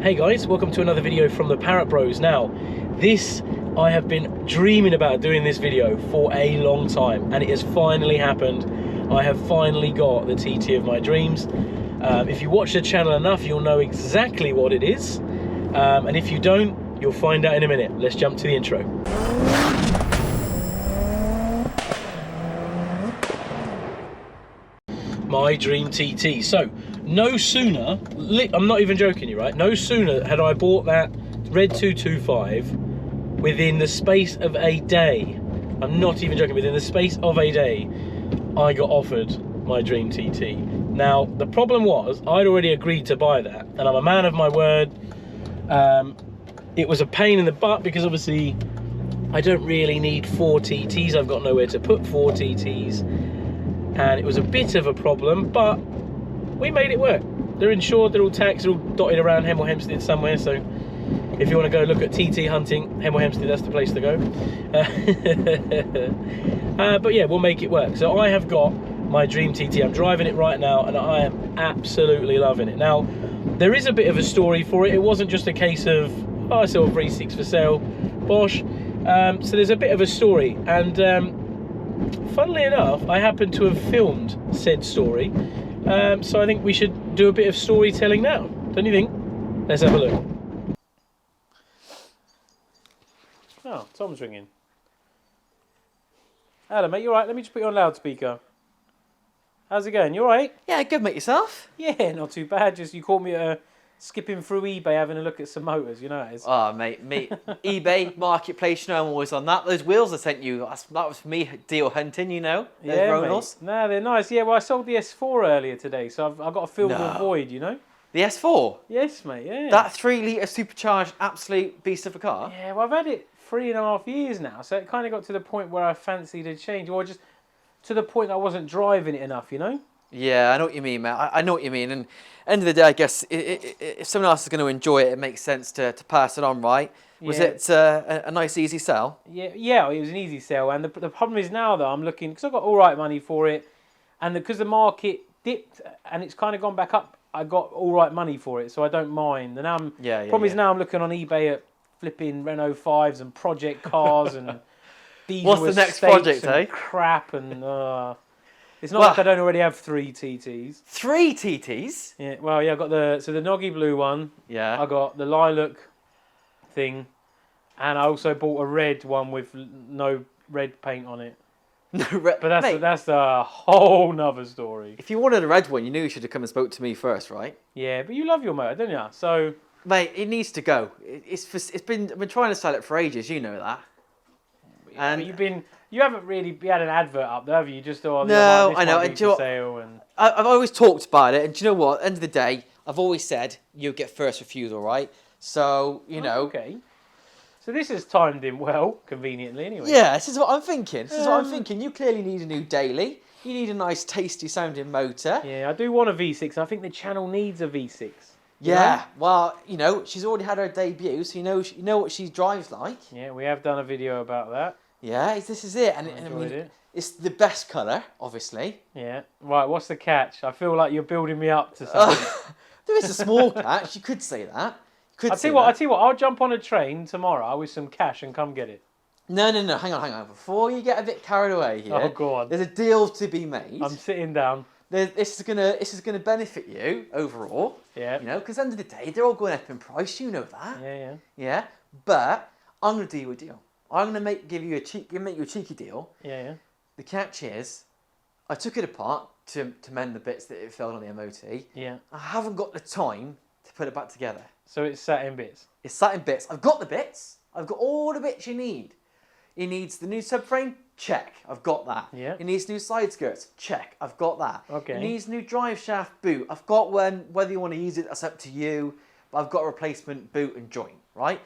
Hey guys, welcome to another video from the Parrott Bros. Now, this, I have been dreaming about doing this video for a long time, and it has finally happened. I have finally got the TT of my dreams. If you watch the channel enough, you'll know exactly what it is. And if you don't, you'll find out in a minute. Let's jump to the intro. My dream TT. So, no sooner, I'm not even joking you, right? No sooner had I bought that red 225 within the space of a day. I'm not even joking, within the space of a day, I got offered my dream TT. Now, the problem was, I'd already agreed to buy that, and I'm a man of my word. It was a pain in the butt because obviously I don't really need 4 TTs. I've got nowhere to put 4 TTs. And it was a bit of a problem, but we made it work. They're insured, they're all taxed, they're all dotted around Hemel Hempstead somewhere, so if you want to go look at TT hunting, Hemel Hempstead, that's the place to go. But yeah, we'll make it work. So I have got my dream TT, I'm driving it right now, and I am absolutely loving it. Now, there is a bit of a story for it. It wasn't just a case of, oh, I saw a V6 for sale, bosh. So there's a bit of a story, and funnily enough, I happen to have filmed said story, so I think we should do a bit of storytelling now, don't you think? Let's have a look. Oh, Tom's ringing. Hello mate, you alright? Let me just put you on loudspeaker. How's it going? You alright? Yeah, good mate, yourself? Yeah, not too bad. Just you caught me skipping through eBay having a look at some motors, you know how it is. Oh mate, eBay, marketplace, you know, I'm always on that. Those wheels I sent you, that was for me deal hunting, you know. Those yeah, Ronals. Mate. No, they're nice. Yeah, well, I sold the S4 earlier today, so I've got to fill the void, you know. The S4? Yes, mate, yeah. That 3-litre supercharged absolute beast of a car? Yeah, well, I've had it 3.5 years now, so it kind of got to the point where I fancied a change, or just to the point I wasn't driving it enough, you know. Yeah, I know what you mean, mate. I know what you mean. And end of the day, I guess if someone else is going to enjoy it, it makes sense to pass it on, right? Was it a nice, easy sell? Yeah, it was an easy sell. And the problem is now that I'm looking, because I got all right money for it, and because the market dipped and it's kind of gone back up, I got all right money for it, so I don't mind. And now problem is now I'm looking on eBay at flipping Renault 5s and project cars and diesel. What's the next project, and crap and. It's not like I don't already have 3 TTs. 3 TTs? Yeah, well, yeah, I got the Noggy blue one. Yeah. I got the lilac thing, and I also bought a red one with no red paint on it. No red. But that's a whole nother story. If you wanted a red one, you knew you should have come and spoke to me first, right? Yeah, but you love your motor, don't you? So, mate, it needs to go. I've been trying to sell it for ages. You know that. Yeah, and you haven't really had an advert up there, have you? You just thought, no, I know. For sale and I've always talked about it, and do you know what? At the end of the day, I've always said you get first refusal, right? So you know. Okay. So this has timed in well, conveniently, anyway. Yeah, this is what I'm thinking. You clearly need a new daily. You need a nice, tasty sounding motor. Yeah, I do want a V6. I think the channel needs a V6. Yeah, well, you know, she's already had her debut, so you know what she drives like. Yeah, we have done a video about that. Yeah, this is it, and I mean, it's the best colour, obviously. Yeah. Right. What's the catch? I feel like you're building me up to something. There is a small catch. You could say that. I tell you what. I'll jump on a train tomorrow with some cash and come get it. No. Hang on. Before you get a bit carried away here. Oh, go on. There's a deal to be made. I'm sitting down. This is gonna benefit you overall. Yeah. You know, because at the end of the day, they're all going up in price. You know that. Yeah. Yeah. But I'm gonna do you a deal. I'm gonna make you a cheeky deal. Yeah. The catch is, I took it apart to mend the bits that it failed on the MOT. Yeah. I haven't got the time to put it back together. So it's sat in bits. It's sat in bits. I've got the bits. I've got all the bits you need. It needs the new subframe. Check. I've got that. Yeah. It needs new side skirts. Check. I've got that. Okay. It needs new drive shaft boot. I've got one. Whether you want to use it, that's up to you. But I've got a replacement boot and joint. Right.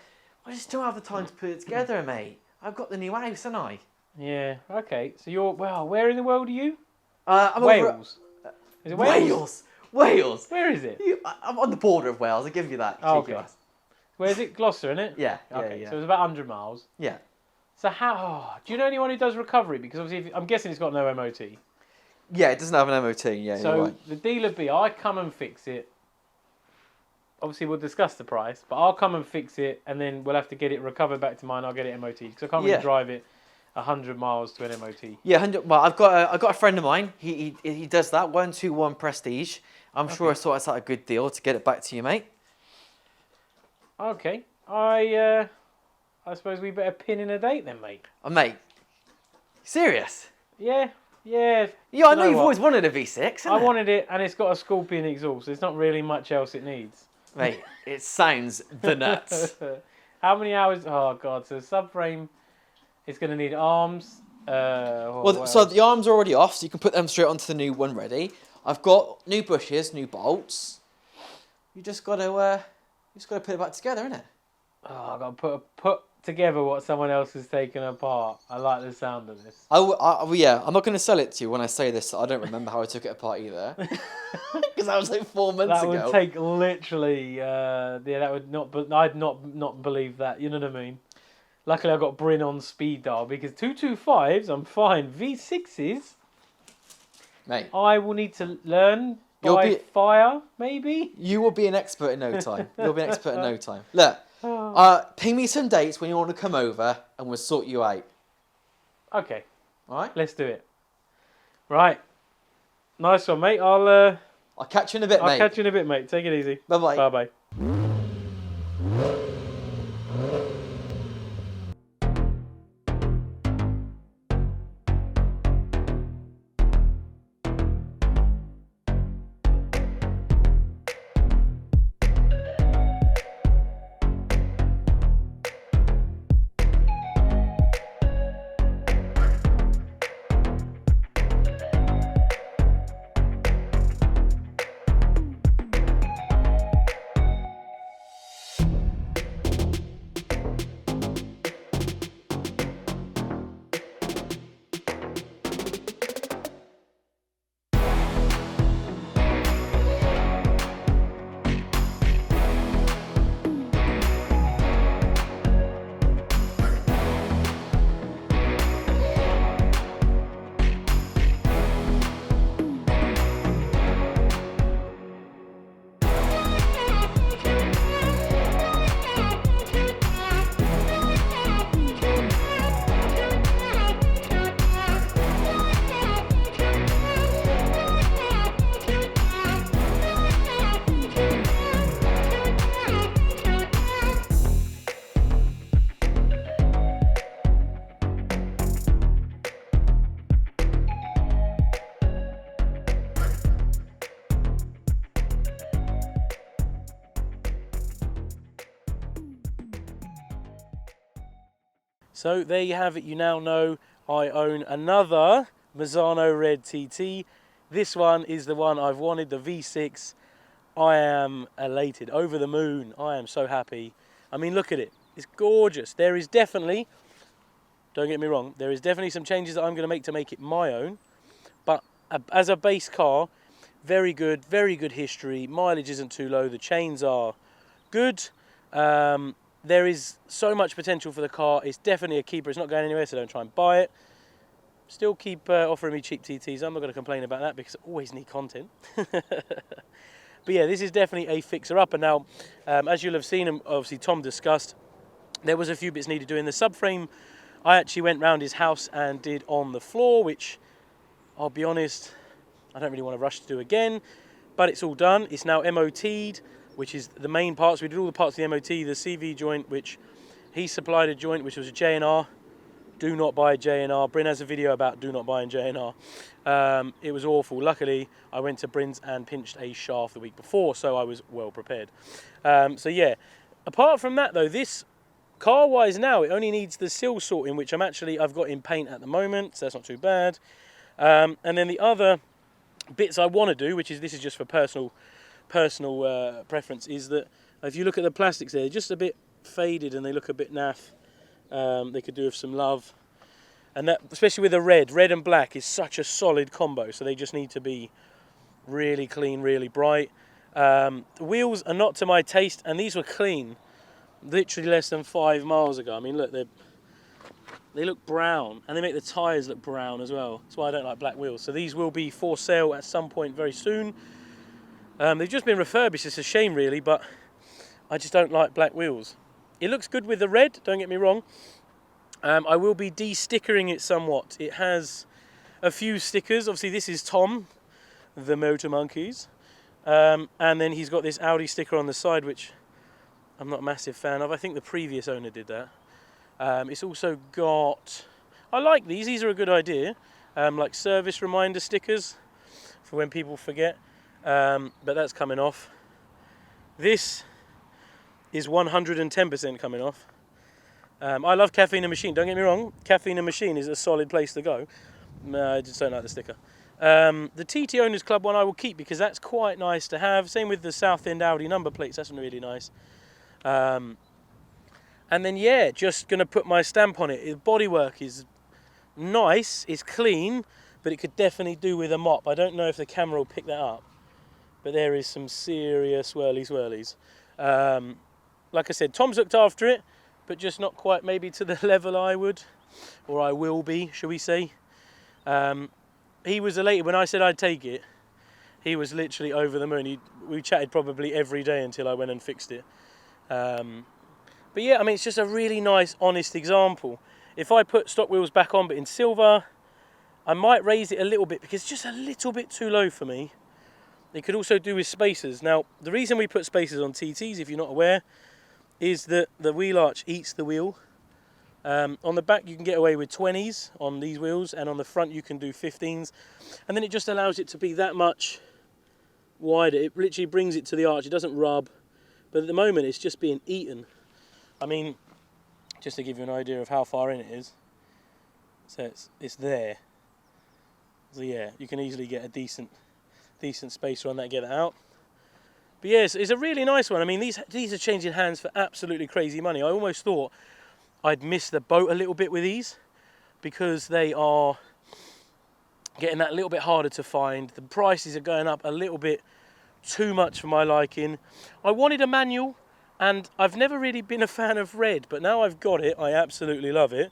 I just don't have the time to put it together, mate. I've got the new house, haven't I? Yeah. Okay. So you're where in the world are you? I'm Wales. Is it Wales? Wales. Where is it? I'm on the border of Wales. I'll give you that. Oh, okay. Where is it? Gloucester, isn't it? Yeah. Okay. Yeah. So it's about 100 miles. Yeah. So how? Do you know anyone who does recovery? Because obviously, I'm guessing it's got no MOT. Yeah, it doesn't have an MOT. Yeah. So you're right. the dealer I come and fix it. obviously we'll discuss the price, but I'll come and fix it, and then we'll have to get it recovered back to mine. I'll get it MOT because I can't really drive it 100 miles to an MOT. Yeah, 100. Well, I've got a friend of mine. He does that 121 Prestige. I'm sure I sort out a good deal to get it back to you, mate. Okay, I suppose we better pin in a date then, mate. Mate, serious? Yeah. Yeah, I know you've always wanted a V6. I wanted it, and it's got a Scorpion exhaust. There's not really much else it needs. Mate, it sounds the nuts. How many hours? Oh god! So subframe, it's going to need arms. So the arms are already off, so you can put them straight onto the new one ready. I've got new bushes, new bolts. You just got to put it back together, innit? Oh, I got to put together what someone else has taken apart. I like the sound of this. Yeah, I'm not going to sell it to you when I say this. I don't remember how I took it apart either, because that was like 4 months ago. That would take literally. That would not. But I'd not believe that. You know what I mean? Luckily, I got Bryn on speed dial because 225s, I'm fine. V6s, mate, I will need to learn by fire, maybe. You will be an expert in no time. You'll be an expert in no time. Look. Ping me some dates when you want to come over and we'll sort you out. Okay. Alright? Let's do it. Right. Nice one, mate. I'll catch you in a bit, mate. I'll catch you in a bit, mate. Take it easy. Bye-bye. Bye-bye. So there you have it. You now know I own another Mazzano Red TT. This one is the one I've wanted, the V6. I am elated, over the moon. I am so happy. I mean, look at it. It's gorgeous. There is definitely, don't get me wrong, there is definitely some changes that I'm going to make it my own. But as a base car, very good history. Mileage isn't too low. The chains are good. There is so much potential for the car. It's definitely a keeper. It's not going anywhere, so don't try and buy it. Still keep offering me cheap TTs. I'm not going to complain about that because I always need content. But yeah, this is definitely a fixer-upper. Now, as you'll have seen, and obviously Tom discussed, there was a few bits needed doing. The subframe, I actually went round his house and did on the floor, which, I'll be honest, I don't really want to rush to do again. But it's all done. It's now MOT'd, which is the main parts. We did all the parts of the MOT, the CV joint, which he supplied a joint, which was a J&R. Do not buy a J&R. Bryn has a video about do not buy a J&R. It was awful. Luckily, I went to Bryn's and pinched a shaft the week before, so I was well prepared. So yeah, apart from that though, this car-wise now, it only needs the sill sorting, which I've got in paint at the moment, so that's not too bad. And then the other bits I want to do, this is just for personal preference, is that if you look at the plastics there, they're just a bit faded and they look a bit naff. They could do with some love, and that, especially with the red and black, is such a solid combo. So they just need to be really clean, really bright. The wheels are not to my taste, and these were clean, literally less than 5 miles ago. I mean, look, they look brown, and they make the tyres look brown as well. That's why I don't like black wheels. So these will be for sale at some point very soon. They've just been refurbished. It's a shame, really, but I just don't like black wheels. It looks good with the red, don't get me wrong. I will be de-stickering it somewhat. It has a few stickers. Obviously this is Tom, the Motor Monkeys. And then he's got this Audi sticker on the side, which I'm not a massive fan of. I think the previous owner did that. It's also got, I like these are a good idea. Like service reminder stickers for when people forget. But that's coming off. This is 110% coming off. I love Caffeine and Machine, don't get me wrong. Caffeine and Machine is a solid place to go. I just don't like the sticker. The TT Owners Club one I will keep because that's quite nice to have. Same with the Southend Audi number plates, that's really nice. And then yeah, just going to put my stamp on it. The bodywork is nice, it's clean, but it could definitely do with a mop. I don't know if the camera will pick that up, but there is some serious swirlies. Like I said, Tom's looked after it, but just not quite maybe to the level I would, or I will be, shall we say. He was elated when I said I'd take it. He was literally over the moon. We chatted probably every day until I went and fixed it. But yeah, I mean, it's just a really nice, honest example. If I put stock wheels back on, but in silver, I might raise it a little bit because it's just a little bit too low for me. It could also do with spacers. Now, the reason we put spacers on TTs, if you're not aware, is that the wheel arch eats the wheel. On the back you can get away with 20s on these wheels, and on the front you can do 15s, and then it just allows it to be that much wider. It literally brings it to the arch, it doesn't rub, but at the moment it's just being eaten. I mean, just to give you an idea of how far in it is, so it's there. So yeah, you can easily get a decent spacer on that, get that out. But yes, it's a really nice one. I mean, these are changing hands for absolutely crazy money. I almost thought I'd miss the boat a little bit with these because they are getting that little bit harder to find. The prices are going up a little bit too much for my liking. I wanted a manual, and I've never really been a fan of red, but now I've got it, I absolutely love it.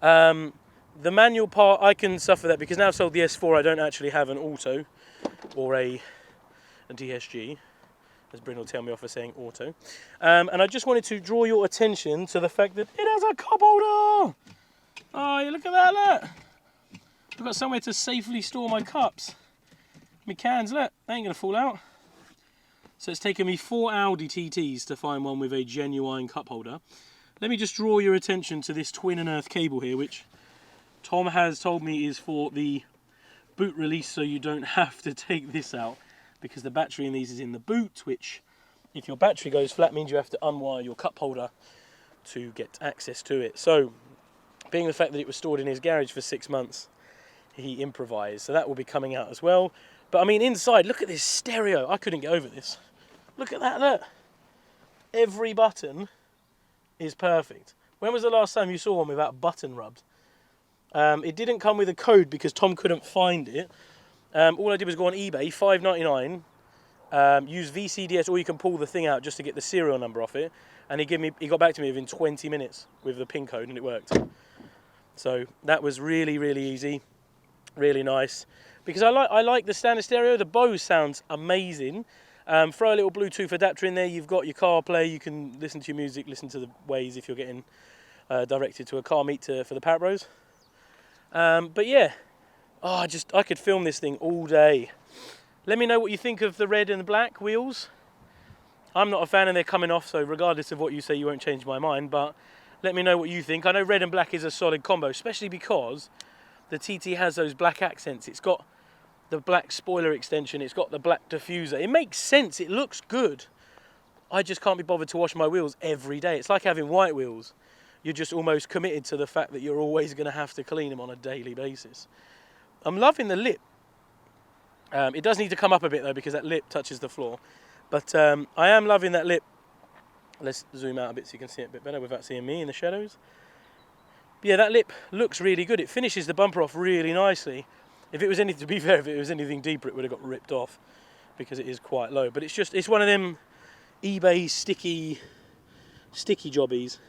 The manual part, I can suffer that because now I've sold the S4, I don't actually have an auto or a DSG. As Bryn will tell me off for saying auto. And I just wanted to draw your attention to the fact that it has a cup holder. Oh, yeah, look at that, look. I've got somewhere to safely store my cups. My cans, look, they ain't gonna fall out. So it's taken me 4 Audi TTs to find one with a genuine cup holder. Let me just draw your attention to this twin and earth cable here, which Tom has told me is for the boot release, so you don't have to take this out, because the battery in these is in the boot, which if your battery goes flat means you have to unwire your cup holder to get access to it. So being the fact that it was stored in his garage for 6 months, he improvised, so that will be coming out as well. But I mean, inside, look at this stereo. I couldn't get over this. Look at that, look. Every button is perfect. When was the last time you saw one without button rubbed? It didn't come with a code because Tom couldn't find it. All I did was go on eBay, $5.99, use VCDS, or you can pull the thing out just to get the serial number off it, and he got back to me within 20 minutes with the PIN code, and it worked. So that was really, really easy, really nice. Because I like the standard stereo. The Bose sounds amazing. Throw a little Bluetooth adapter in there. You've got your CarPlay. You can listen to your music, listen to the Waze if you're getting directed to a car meet for the Parrott Bros. But yeah. Oh, I could film this thing all day. Let me know what you think of the red and the black wheels. I'm not a fan and they're coming off, so regardless of what you say, you won't change my mind, but let me know what you think. I know red and black is a solid combo, especially because the TT has those black accents. It's got the black spoiler extension, it's got the black diffuser. It makes sense, it looks good. I just can't be bothered to wash my wheels every day. It's like having white wheels. You're just almost committed to the fact that you're always going to have to clean them on a daily basis. I'm loving the lip. It does need to come up a bit though because that lip touches the floor. But I am loving that lip. Let's zoom out a bit so you can see it a bit better without seeing me in the shadows. But yeah, that lip looks really good. It finishes the bumper off really nicely. If it was anything, to be fair, if it was anything deeper, it would have got ripped off because it is quite low. But it's one of them eBay sticky jobbies.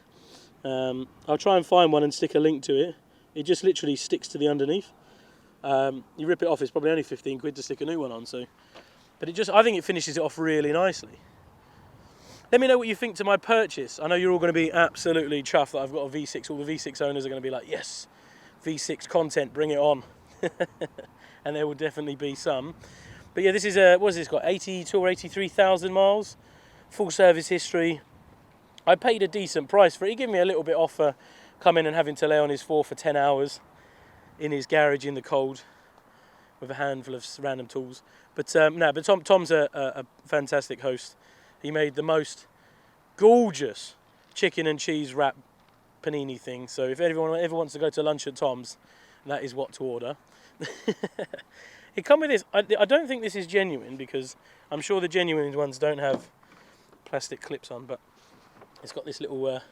I'll try and find one and stick a link to it. It just literally sticks to the underneath. You rip it off, it's probably only 15 quid to stick a new one on. So, but I think it finishes it off really nicely. Let me know what you think to my purchase. I know you're all going to be absolutely chuffed that I've got a V6. All the V6 owners are going to be like, yes, V6 content, bring it on. And there will definitely be some. But yeah, this is a, what has this got, 82 or 83,000 miles? Full service history. I paid a decent price for it. He gave me a little bit off for coming and having to lay on his floor for 10 hours in his garage in the cold with a handful of random tools. But no, but Tom's a fantastic host. He made the most gorgeous chicken and cheese wrap panini thing. So if anyone ever wants to go to lunch at Tom's, that is what to order. It come with this. I don't think this is genuine, because I'm sure the genuine ones don't have plastic clips on, but it's got this little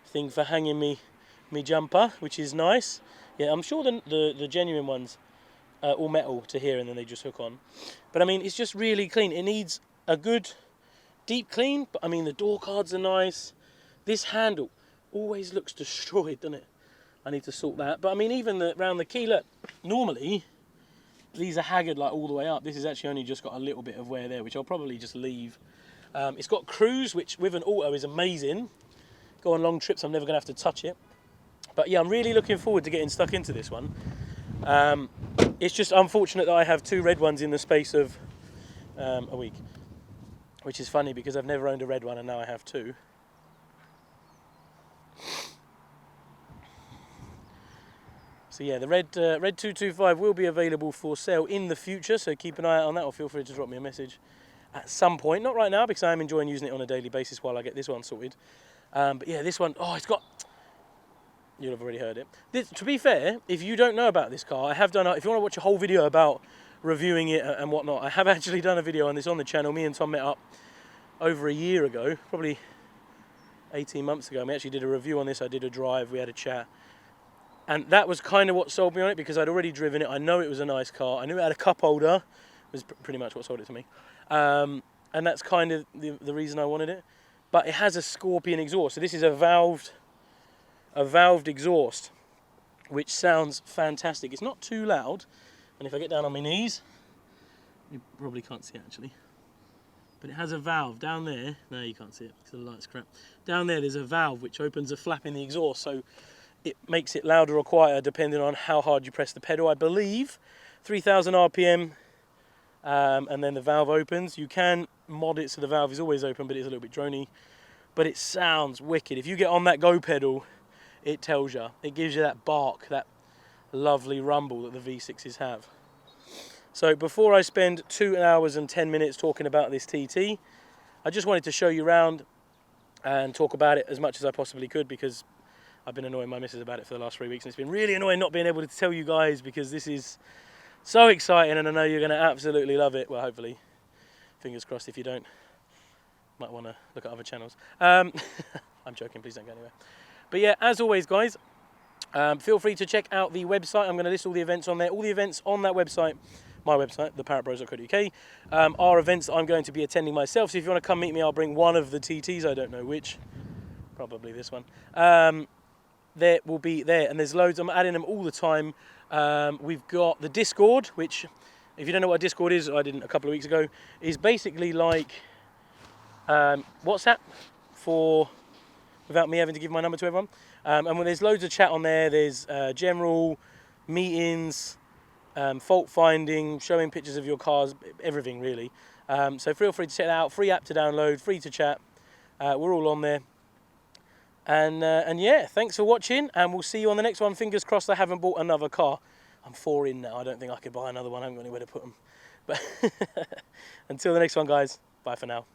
thing for hanging me jumper, which is nice. Yeah, I'm sure the genuine ones are all metal to here and then they just hook on. But I mean, it's just really clean. It needs a good deep clean, but I mean, the door cards are nice. This handle always looks destroyed, doesn't it? I need to sort that. But I mean, even around the key, look, normally these are haggard like all the way up. This has actually only just got a little bit of wear there, which I'll probably just leave. It's got cruise, which with an auto is amazing. Go on long trips, I'm never going to have to touch it. But yeah, I'm really looking forward to getting stuck into this one. It's just unfortunate that I have two red ones in the space of a week, which is funny because I've never owned a red one and now I have two. So yeah, the red 225 will be available for sale in the future, so keep an eye out on that, or feel free to drop me a message at some point. Not right now, because I am enjoying using it on a daily basis while I get this one sorted. But yeah, this one, oh, it's got... You'll have already heard it. To be fair, if you don't know about this car, I have done, if you want to watch a whole video about reviewing it and whatnot, I have actually done a video on this on the channel. Me and Tom met up over a year ago, probably 18 months ago. We actually did a review on this. I did a drive, we had a chat. And that was kind of what sold me on it, because I'd already driven it. I know it was a nice car. I knew it had a cup holder. It was pretty much what sold it to me. And that's kind of the reason I wanted it. But it has a Scorpion exhaust. So this is a valved exhaust, which sounds fantastic. It's not too loud. And if I get down on my knees, you probably can't see it actually. But it has a valve down there. No, you can't see it because the light's crap. Down there, there's a valve which opens a flap in the exhaust. So it makes it louder or quieter depending on how hard you press the pedal. I believe 3,000 RPM, and then the valve opens. You can mod it so the valve is always open, but it's a little bit drony. But it sounds wicked. If you get on that go pedal, it tells you. It gives you that bark, that lovely rumble that the V6s have. So before I spend 2 hours and 10 minutes talking about this TT, I just wanted to show you around and talk about it as much as I possibly could, because I've been annoying my missus about it for the last 3 weeks, and it's been really annoying not being able to tell you guys, because this is so exciting and I know you're going to absolutely love it. Well, hopefully. Fingers crossed. If you don't, might want to look at other channels. I'm joking, please don't go anywhere. But yeah, as always, guys, feel free to check out the website. I'm going to list all the events on there. All the events on that website, my website, theparrottbros.co.uk, are events that I'm going to be attending myself. So if you want to come meet me, I'll bring one of the TTs. I don't know which. Probably this one. There will be there, and there's loads. I'm adding them all the time. We've got the Discord, which, if you don't know what a Discord is, I didn't a couple of weeks ago, is basically like WhatsApp for, without me having to give my number to everyone. And when there's loads of chat on there, there's general meetings, fault finding, showing pictures of your cars, everything really. So feel free to check it out. Free app to download, free to chat. We're all on there. And yeah, thanks for watching, and we'll see you on the next one. Fingers crossed I haven't bought another car. I'm 4 in now. I don't think I could buy another one. I haven't got anywhere to put them. But until the next one, guys, bye for now.